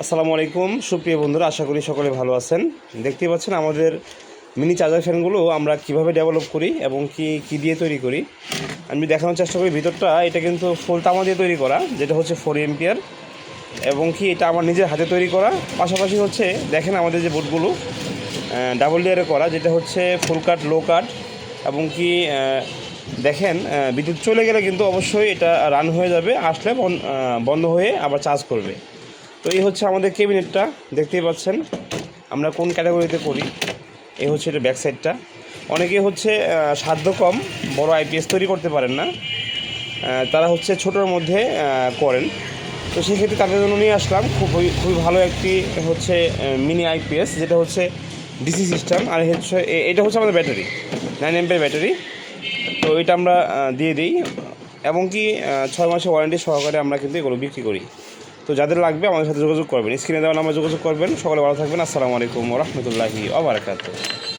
আসসালামু আলাইকুম সুপ্রিয় বন্ধুরা, আশা করি সকলে ভালো আছেন। দেখতেই পাচ্ছেন আমাদের মিনি চার্জার ফ্যানগুলো আমরা কিভাবে ডেভেলপ করি এবং কি দিয়ে তৈরি করি আমি দেখানোর চেষ্টা করি। ভিতরটা এটা কিন্তু ফুল তামা দিয়ে তৈরি করা, যেটা হচ্ছে 4 এম্পিয়ার, এবং এটা আমার নিজের হাতে তৈরি করা। পাশাপাশি হচ্ছে দেখেন আমাদের যে বোর্ডগুলো ডাবল লেয়ারে করা, যেটা হচ্ছে ফুল কাট, লো কাট, এবং দেখেন বিদ্যুৎ চলে গেলে কিন্তু অবশ্যই এটা রান হয়ে যাবে, আসলে বন্ধ হয়ে আবার চার্জ করবে। তো এই হচ্ছে আমাদের ক্যাবিনেটটা, দেখতেই পাচ্ছেন আমরা কোন ক্যাটাগরিতে করি। এই হচ্ছে এটা ব্যাক সাইডটা। অনেকে হচ্ছে সাধ্য কম বড় আইপিএস তৈরি করতে পারেন না, তারা হচ্ছে ছোটোর মধ্যে করেন। তো সেক্ষেত্রে তাদের জন্য নিয়ে আসলাম খুবই ভালো একটি হচ্ছে মিনি আইপিএস, যেটা হচ্ছে ডিসি সিস্টেম। আর হচ্ছে এটা হচ্ছে আমাদের ব্যাটারি, 9 এম্পের ব্যাটারি। তো এটা আমরা দিয়ে দিই, এবং 6 মাসের ওয়ারেন্টি সহকারে আমরা কিন্তু এগুলো বিক্রি করি। তো যাদের লাগবে আমাদের সাথে যোগাযোগ করবেন, স্ক্রিনে দেওয়া নাম্বার যোগাযোগ করবেন। সকলে ভালো থাকবেন। আসসালামু আলাইকুম ওয়া রাহমাতুল্লাহি ওয়া বারাকাতুহু।